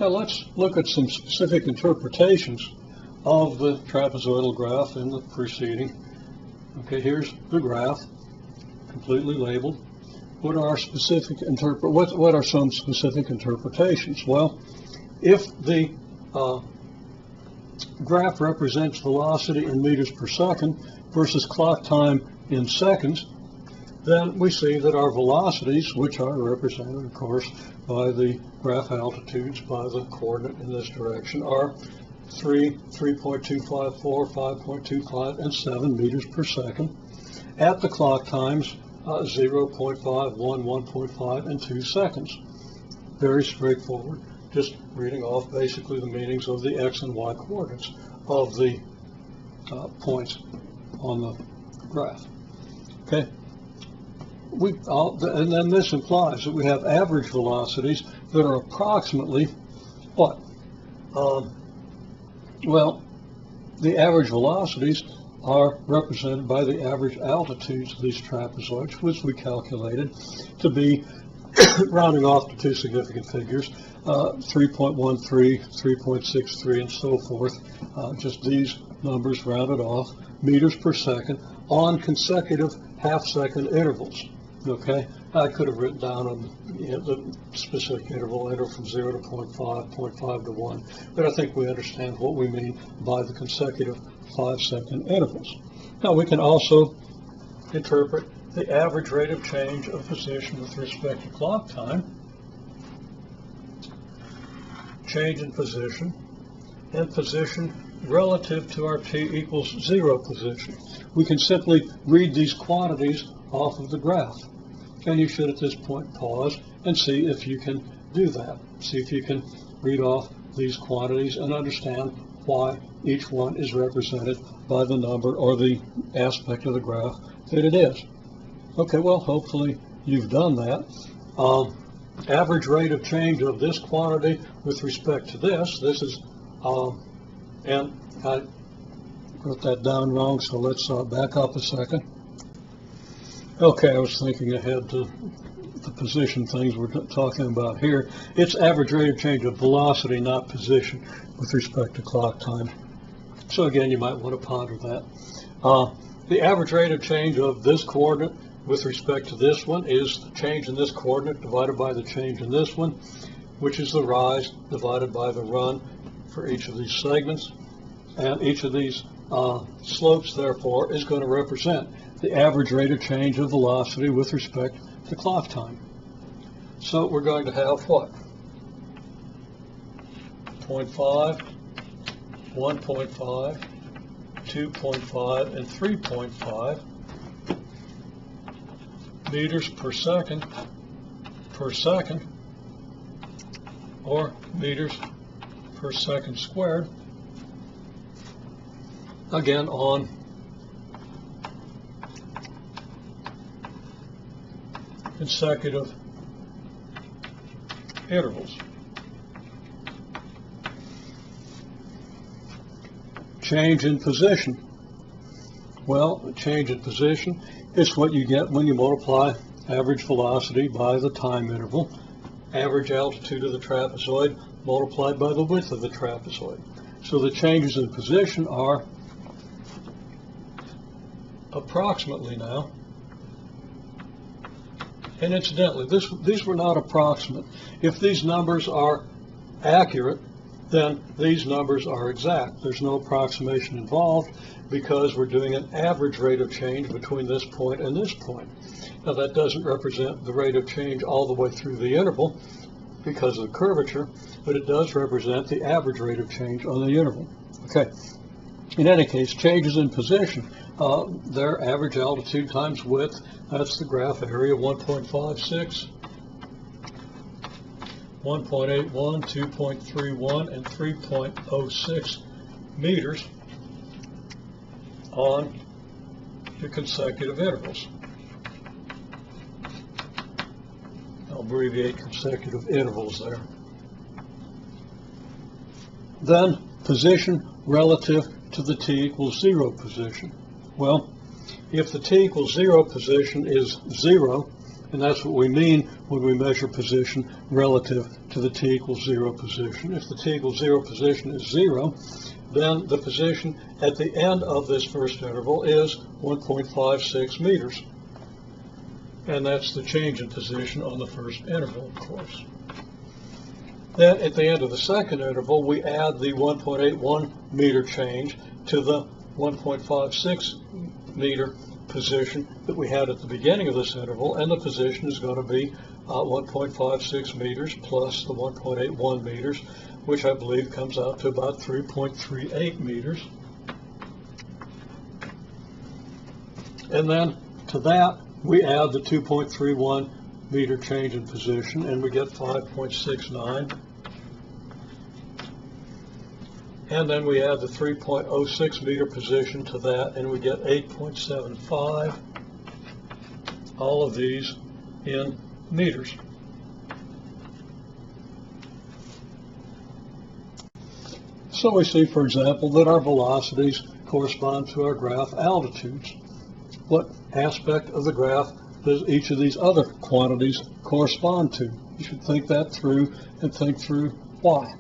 Now let's look at some specific interpretations of the trapezoidal graph in the preceding. Okay, here's the graph, completely labeled. What are some specific interpretations? Well, if the graph represents velocity in meters per second versus clock time in seconds, then we see that our velocities, which are represented, of course, by the graph altitudes, by the coordinate in this direction, are 3.254, 5.25, and 7 meters per second. At the clock times, 0.5, 1, 1.5, and 2 seconds. Very straightforward, just reading off basically the meanings of the x and y coordinates of the points on the graph. Okay. And then this implies that we have average velocities that are approximately what? Well, the average velocities are represented by the average altitudes of these trapezoids, which we calculated to be, rounding off to two significant figures, 3.13, 3.63, and so forth, just these numbers rounded off, meters per second, on consecutive half-second intervals. Okay, I could have written down the specific interval from 0 to 0.5, 0.5 to 1, but I think we understand what we mean by the consecutive 5-second intervals. Now we can also interpret the average rate of change of position with respect to clock time, change in position, and position relative to our t equals 0 position. We can simply read these quantities off of the graph. And you should at this point pause and see if you can do that. See if you can read off these quantities and understand why each one is represented by the number or the aspect of the graph that it is. Okay, well, hopefully you've done that. Average rate of change of this quantity with respect to this is, and I wrote that down wrong, so let's back up a second. Okay, I was thinking ahead to the position things we're talking about here. It's average rate of change of velocity, not position, with respect to clock time. So again, you might want to ponder that. The average rate of change of this coordinate with respect to this one is the change in this coordinate divided by the change in this one, which is the rise divided by the run for each of these segments. And each of these slopes, therefore, is going to represent the average rate of change of velocity with respect to clock time. So we're going to have what? 0.5, 1.5, 2.5, and 3.5 meters per second, or meters per second squared, again on consecutive intervals. Change in position. Well, change in position is what you get when you multiply average velocity by the time interval, average altitude of the trapezoid multiplied by the width of the trapezoid. So the changes in position are approximately now. And incidentally, these were not approximate. If these numbers are accurate, then these numbers are exact. There's no approximation involved because we're doing an average rate of change between this point and this point. Now that doesn't represent the rate of change all the way through the interval because of the curvature, but it does represent the average rate of change on the interval. Okay. In any case, changes in position, their average altitude times width, that's the graph area, 1.56, 1.81, 2.31, and 3.06 meters on the consecutive intervals. I'll abbreviate consecutive intervals there. Then position relative to the t equals 0 position. Well, if the t equals 0 position is 0, And that's what we mean when we measure position relative to the t equals 0 position. If the t equals 0 position is 0, then the position at the end of this first interval is 1.56 meters. And that's the change in position on the first interval, of course. Then at the end of the second interval, we add the 1.81 meter change to the 1.56 meter position that we had at the beginning of this interval, and the position is going to be 1.56 meters plus the 1.81 meters, which I believe comes out to about 3.38 meters. And then to that we add the 2.31 meter change in position, and we get 5.69. And then we add the 3.06 meter position to that, and we get 8.75. All of these in meters. So we see, for example, that our velocities correspond to our graph altitudes. What aspect of the graph does each of these other quantities correspond to? You should think that through and think through why.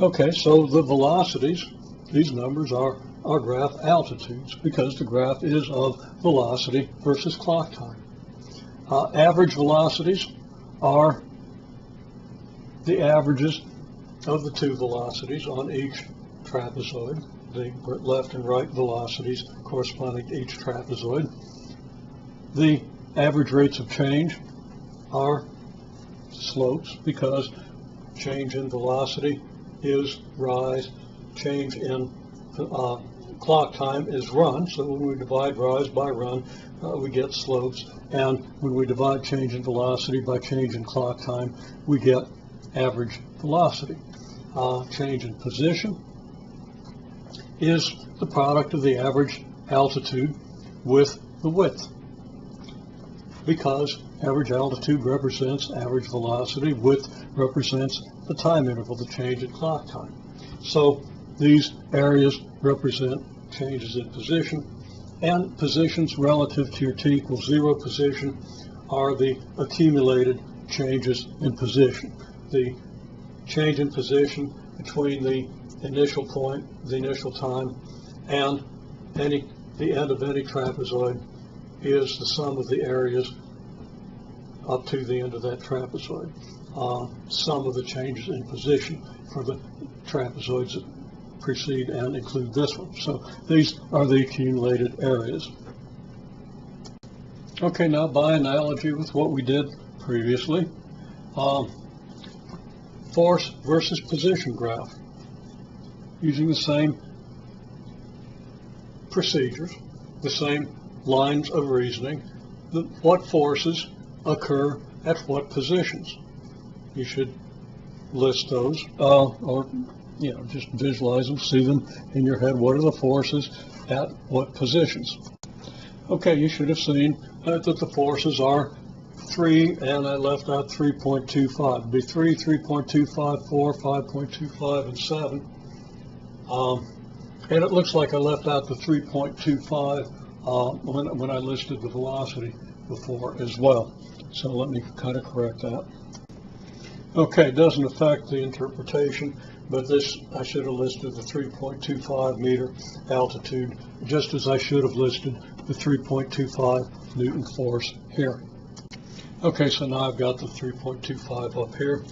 Okay, so the velocities, these numbers are our graph altitudes because the graph is of velocity versus clock time. Average velocities are the averages of the two velocities on each trapezoid, the left and right velocities corresponding to each trapezoid. The average rates of change are slopes because change in velocity is rise, change in clock time is run. So when we divide rise by run, we get slopes, and when we divide change in velocity by change in clock time, we get average velocity. Change in position is the product of the average altitude with the width, because average altitude represents average velocity, width represents the time interval, the change in clock time. So these areas represent changes in position, and positions relative to your t equals 0 position are the accumulated changes in position. The change in position between the initial point, the initial time, and the end of any trapezoid is the sum of the areas up to the end of that trapezoid. Sum of the changes in position for the trapezoids that precede and include this one. So these are the accumulated areas. Okay, now by analogy with what we did previously, force versus position graph. Using the same procedures, the same lines of reasoning, what forces occur at what positions? You should list those, or just visualize them, see them in your head. What are the forces at what positions? Okay, you should have seen that the forces are 3, and I left out 3.25. It'd be 3, 3.25, 4, 5.25, and 7. And it looks like I left out the 3.25 when I listed the velocity before as well. So let me kind of correct that. Okay, it doesn't affect the interpretation, but this, I should have listed the 3.25 meter altitude, just as I should have listed the 3.25 Newton force here. Okay, so now I've got the 3.25 up here,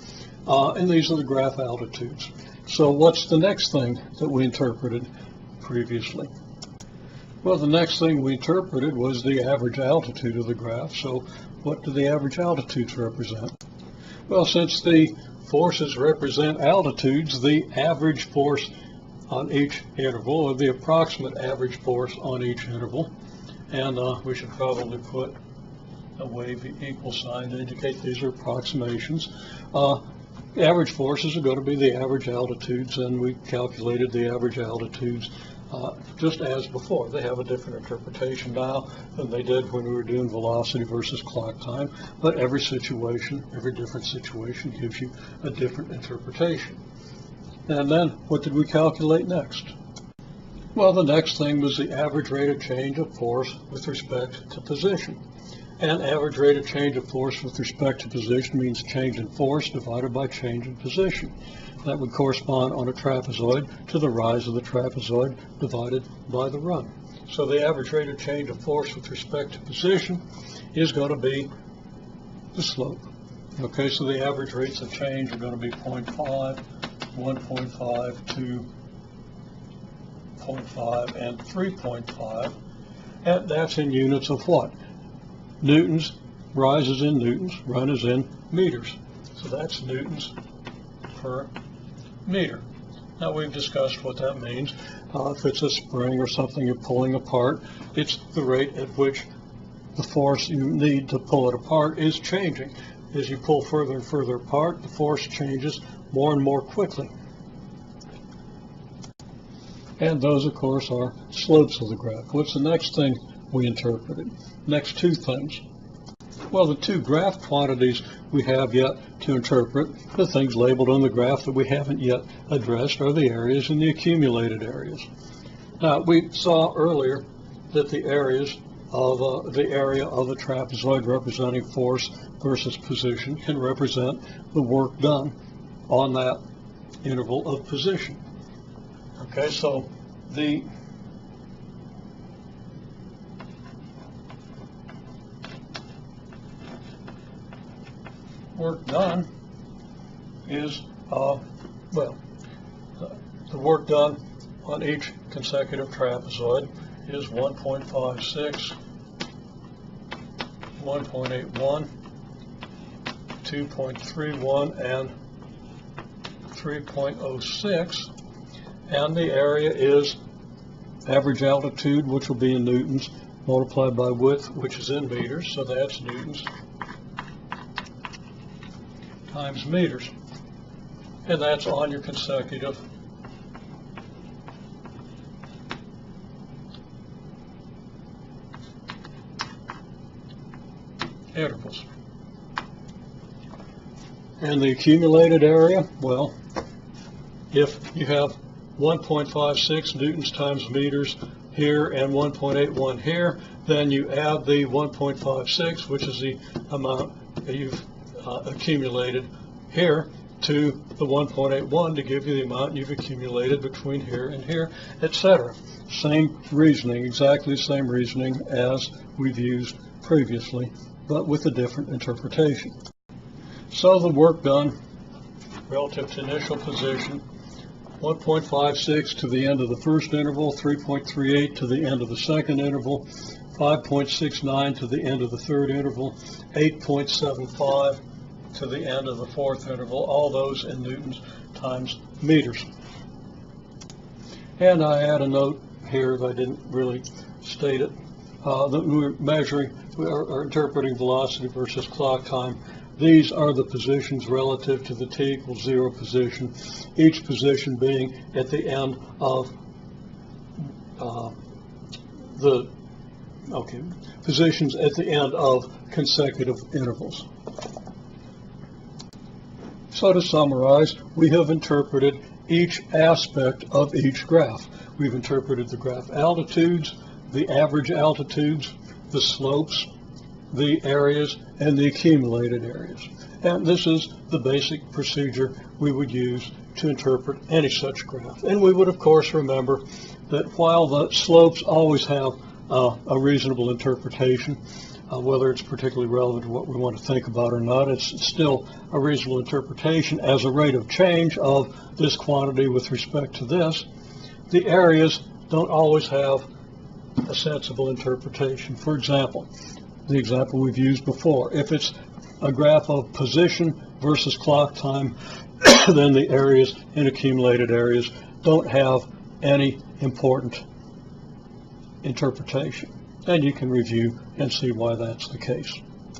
and these are the graph altitudes. So what's the next thing that we interpreted previously? Well, the next thing we interpreted was the average altitude of the graph. So what do the average altitudes represent? Well, since the forces represent altitudes, the average force on each interval, or the approximate average force on each interval, and we should probably put a wavy equal sign to indicate these are approximations. The average forces are going to be the average altitudes, and we calculated the average altitudes just as before. They have a different interpretation now than they did when we were doing velocity versus clock time, but every different situation gives you a different interpretation. And then what did we calculate next? Well, the next thing was the average rate of change of force with respect to position. And average rate of change of force with respect to position means change in force divided by change in position. That would correspond on a trapezoid to the rise of the trapezoid divided by the run. So the average rate of change of force with respect to position is going to be the slope. Okay, so the average rates of change are going to be 0.5, 1.5, 2.5, and 3.5. And that's in units of what? Newtons. Rise is in newtons, run is in meters. So that's newtons per meter. Now we've discussed what that means. If it's a spring or something you're pulling apart, it's the rate at which the force you need to pull it apart is changing. As you pull further and further apart, the force changes more and more quickly. And those, of course, are slopes of the graph. What's the next thing we interpreted? Next two things. Well, the two graph quantities we have yet to interpret, the things labeled on the graph that we haven't yet addressed, are the areas and the accumulated areas. Now, we saw earlier that the areas of the area of a trapezoid representing force versus position can represent the work done on that interval of position. Okay, so the work done is, the work done on each consecutive trapezoid is 1.56, 1.81, 2.31, and 3.06. And the area is average altitude, which will be in newtons, multiplied by width, which is in meters, so that's newtons times meters. And that's on your consecutive intervals. And the accumulated area, well, if you have 1.56 newtons times meters here and 1.81 here, then you add the 1.56, which is the amount that you've accumulated here, to the 1.81 to give you the amount you've accumulated between here and here, etc. Same reasoning, exactly the same reasoning as we've used previously, but with a different interpretation. So the work done relative to initial position, 1.56 to the end of the first interval, 3.38 to the end of the second interval, 5.69 to the end of the third interval, 8.75 to the end of the fourth interval, all those in newtons times meters. And I add a note here that I didn't really state it, that we're measuring, or interpreting velocity versus clock time. These are the positions relative to the t equals 0 position, each position being at the end of positions at the end of consecutive intervals. So to summarize, we have interpreted each aspect of each graph. We've interpreted the graph altitudes, the average altitudes, the slopes, the areas, and the accumulated areas. And this is the basic procedure we would use to interpret any such graph. And we would, of course, remember that while the slopes always have a reasonable interpretation, whether it's particularly relevant to what we want to think about or not, it's still a reasonable interpretation as a rate of change of this quantity with respect to this. The areas don't always have a sensible interpretation. For example, the example we've used before, if it's a graph of position versus clock time, then the areas and accumulated areas don't have any important interpretation. And you can review and see why that's the case.